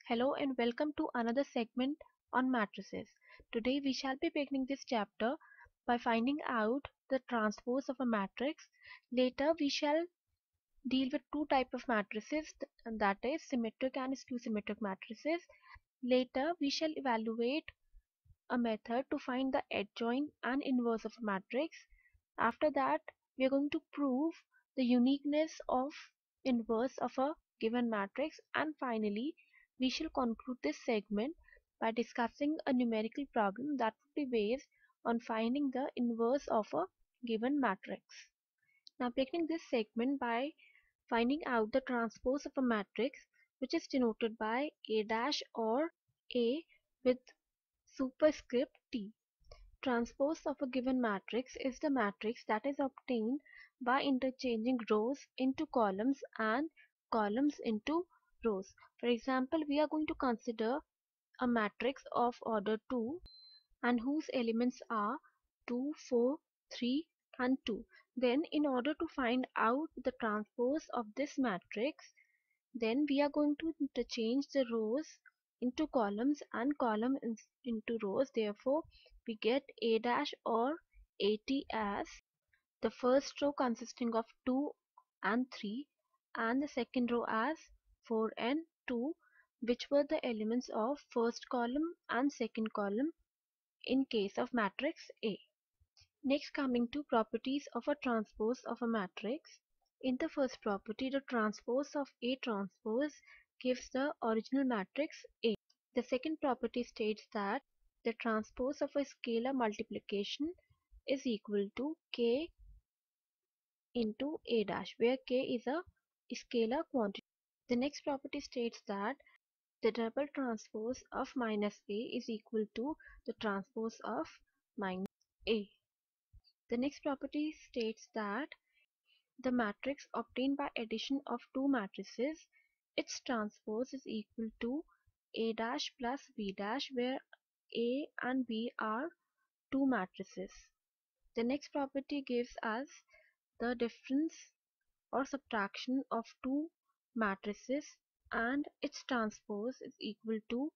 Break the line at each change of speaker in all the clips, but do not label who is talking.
Hello and welcome to another segment on matrices. Today we shall be beginning this chapter by finding out the transpose of a matrix. Later we shall deal with two types of matrices, that is symmetric and skew symmetric matrices. Later we shall evaluate a method to find the adjoint and inverse of a matrix. After that we are going to prove the uniqueness of inverse of a given matrix, and finally we shall conclude this segment by discussing a numerical problem that would be based on finding the inverse of a given matrix. Now beginning this segment by finding out the transpose of a matrix, which is denoted by A dash or A with superscript T. Transpose of a given matrix is the matrix that is obtained by interchanging rows into columns and columns into rows. For example, we are going to consider a matrix of order 2 and whose elements are 2, 4, 3 and 2. Then in order to find out the transpose of this matrix, then we are going to interchange the rows into columns and columns into rows. Therefore, we get A dash or AT as the first row consisting of 2 and 3 and the second row as 4 and 2, which were the elements of first column and second column in case of matrix A. Next, coming to properties of a transpose of a matrix. In the first property, the transpose of A transpose gives the original matrix A. The second property states that the transpose of a scalar multiplication is equal to K into A dash, where K is a scalar quantity. The next property states that the double transpose of minus A is equal to the transpose of minus A. The next property states that the matrix obtained by addition of two matrices, its transpose is equal to A dash plus B dash, where A and B are two matrices. The next property gives us the difference or subtraction of two matrices and its transpose is equal to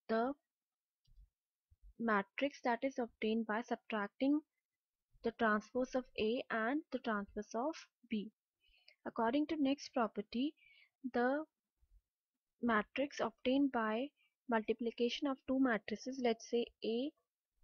the matrix that is obtained by subtracting the transpose of A and the transpose of B. According to next property, the matrix obtained by multiplication of two matrices, let's say A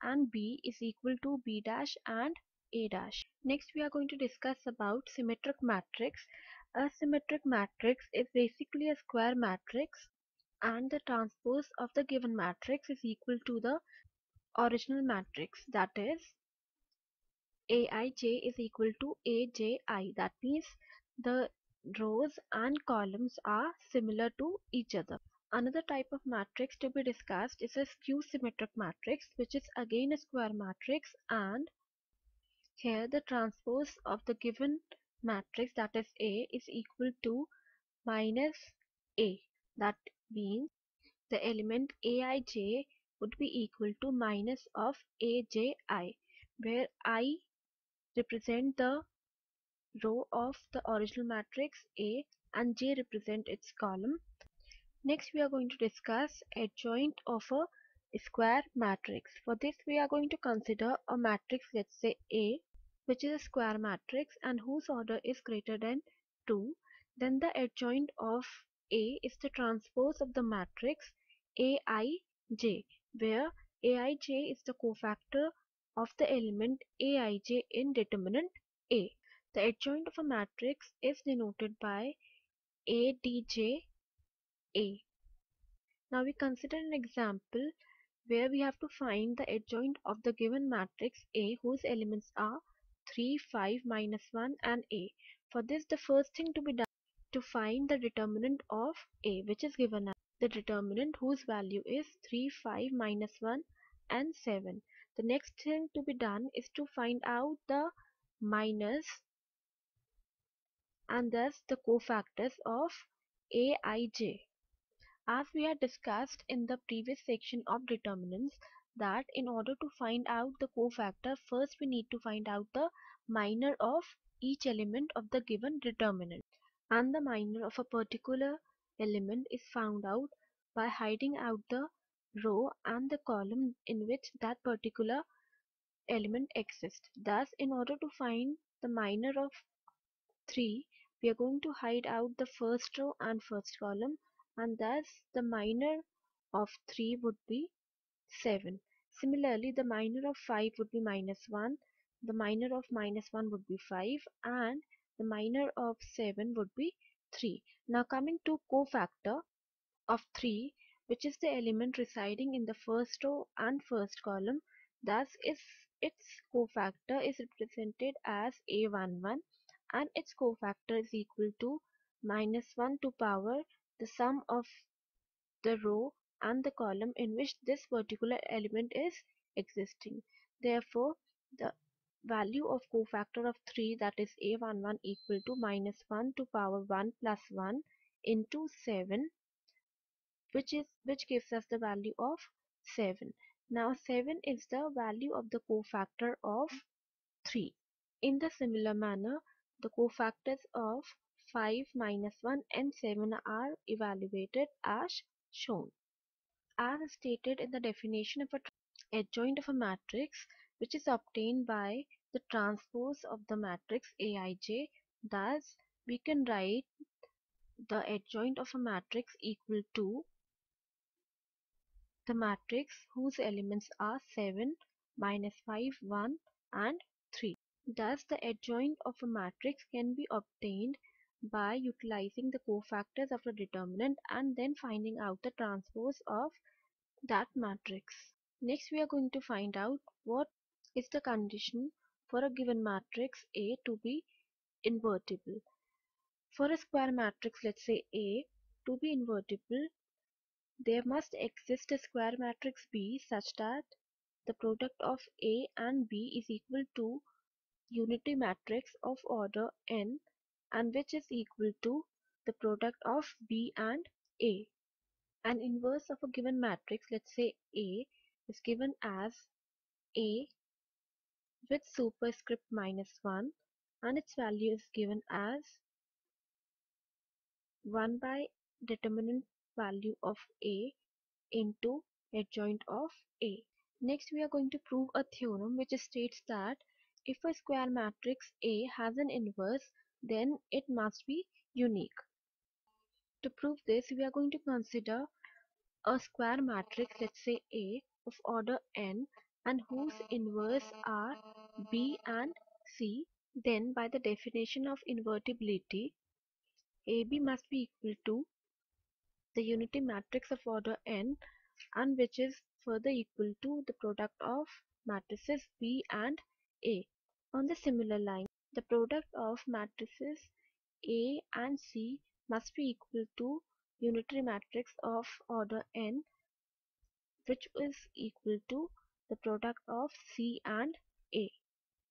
and B, is equal to B dash and A dash. Next we are going to discuss about symmetric matrix. A symmetric matrix is basically a square matrix and the transpose of the given matrix is equal to the original matrix, that is Aij is equal to Abi. That means the rows and columns are similar to each other. Another type of matrix to be discussed is a skew symmetric matrix, which is again a square matrix, and here the transpose of the given matrix, that is A, is equal to minus A. That means the element Aij would be equal to minus of Aji, where I represent the row of the original matrix A and J represent its column. Next we are going to discuss adjoint of a square matrix. For this we are going to consider a matrix, let's say A, which is a square matrix and whose order is greater than 2. Then the adjoint of A is the transpose of the matrix Aij, where Aij is the cofactor of the element Aij in determinant A. The adjoint of a matrix is denoted by Adj A. Now we consider an example where we have to find the adjoint of the given matrix A, whose elements are 3, 5, minus 1 and A. For this, the first thing to be done to find the determinant of A, which is given as the determinant whose value is 3, 5, minus 1 and 7. The next thing to be done is to find out the minus and thus the cofactors of Aij. As we had discussed in the previous section of determinants, that in order to find out the cofactor, first we need to find out the minor of each element of the given determinant. And the minor of a particular element is found out by hiding out the row and the column in which that particular element exists. Thus, in order to find the minor of 3, we are going to hide out the first row and first column, and thus the minor of 3 would be 7. Similarly, the minor of 5 would be -1, the minor of -1 would be 5, and the minor of 7 would be 3. Now coming to cofactor of 3, which is the element residing in the first row and first column. Thus, its cofactor is represented as A11, and its cofactor is equal to -1 to power the sum of the row and the column in which this particular element is existing. Therefore, the value of cofactor of 3, that is A11, equal to -1 to power 1 plus 1 into 7, which gives us the value of 7. Now 7 is the value of the cofactor of 3. In the similar manner, the cofactors of 5, -1 and 7 are evaluated as shown. As stated in the definition of a adjoint of a matrix, which is obtained by the transpose of the matrix Aij, thus we can write the adjoint of a matrix equal to the matrix whose elements are 7, -5, 1 and 3. Thus the adjoint of a matrix can be obtained by utilizing the cofactors of a determinant and then finding out the transpose of that matrix. Next we are going to find out what is the condition for a given matrix A to be invertible. For a square matrix, let's say A, to be invertible, there must exist a square matrix B such that the product of A and B is equal to unity matrix of order n, and which is equal to the product of B and A. An inverse of a given matrix, let's say A, is given as A with superscript -1, and its value is given as 1 by determinant value of A into adjoint of A. Next we are going to prove a theorem which states that if a square matrix A has an inverse, then it must be unique. To prove this, we are going to consider a square matrix, let's say A, of order n, and whose inverse are B and C. Then by the definition of invertibility, AB must be equal to the unity matrix of order n, and which is further equal to the product of matrices B and A. On the similar line, the product of matrices A and C must be equal to unitary matrix of order n, which is equal to the product of C and A.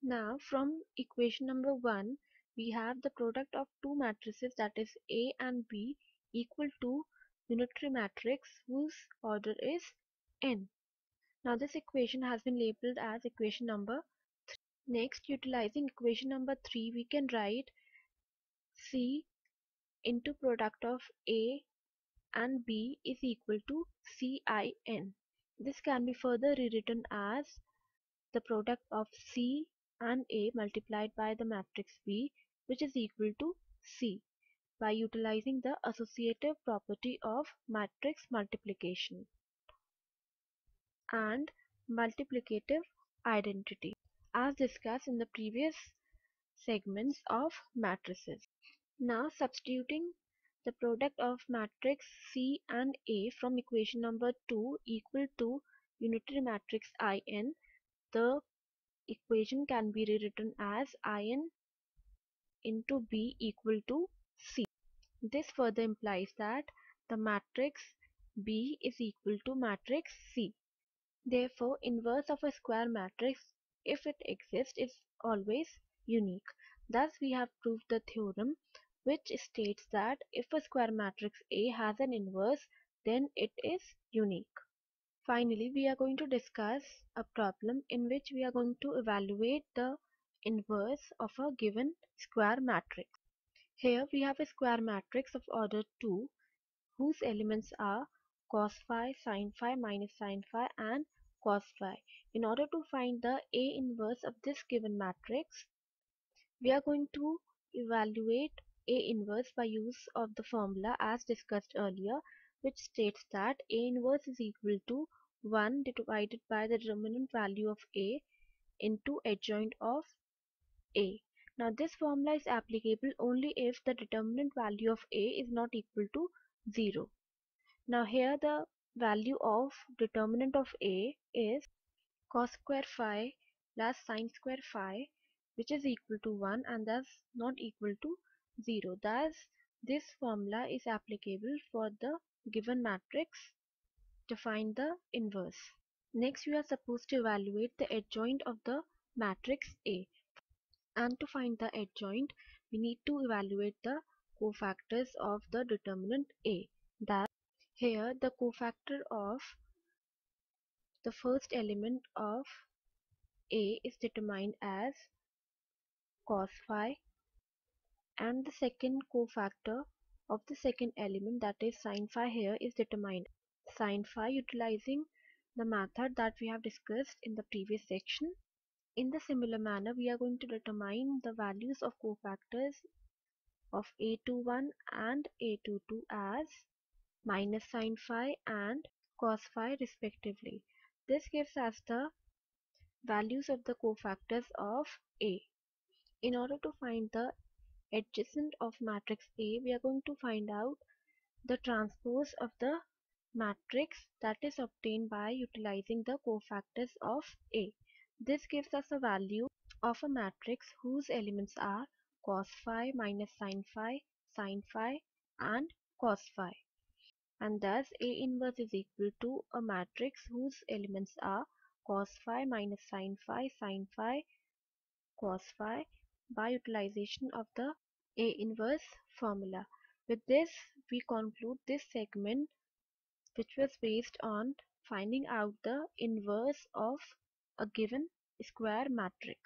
Now from equation number 1, we have the product of two matrices, that is A and B, equal to unitary matrix whose order is n. Now this equation has been labeled as equation number 3. Next, utilizing equation number 3, we can write C into product of A and B is equal to Cin. This can be further rewritten as the product of C and A multiplied by the matrix B, which is equal to C, by utilizing the associative property of matrix multiplication and multiplicative identity, as discussed in the previous segments of matrices. Now substituting the product of matrix C and A from equation number 2 equal to unitary matrix In, the equation can be rewritten as In into B equal to C. This further implies that the matrix B is equal to matrix C. Therefore, inverse of a square matrix, if it exists, is always unique. Thus, we have proved the theorem which states that if a square matrix A has an inverse, then it is unique. Finally, we are going to discuss a problem in which we are going to evaluate the inverse of a given square matrix. Here we have a square matrix of order 2 whose elements are cos phi, sin phi, minus sin phi and cos phi. In order to find the A inverse of this given matrix, we are going to evaluate A inverse by use of the formula as discussed earlier, which states that A inverse is equal to 1 divided by the determinant value of A into adjoint of A. Now this formula is applicable only if the determinant value of A is not equal to 0. Now here the value of determinant of A is cos square phi plus sin square phi, which is equal to 1 and thus not equal to 0. Thus this formula is applicable for the given matrix to find the inverse. Next we are supposed to evaluate the adjoint of the matrix A, and to find the adjoint we need to evaluate the cofactors of the determinant A. Thus here the cofactor of the first element of A is determined as cos phi, and the second cofactor of the second element, that is sin phi, here is determined sin phi utilizing the method that we have discussed in the previous section. In the similar manner, we are going to determine the values of cofactors of A21 and A22 as minus sin phi and cos phi respectively. This gives us the values of the cofactors of A. In order to find the adjacent of matrix A, we are going to find out the transpose of the matrix that is obtained by utilizing the cofactors of A. This gives us a value of a matrix whose elements are cos phi minus sin phi and cos phi. And thus A inverse is equal to a matrix whose elements are cos phi minus sin phi, cos phi by utilization of the A inverse formula. With this, we conclude this segment, which was based on finding out the inverse of a given square matrix.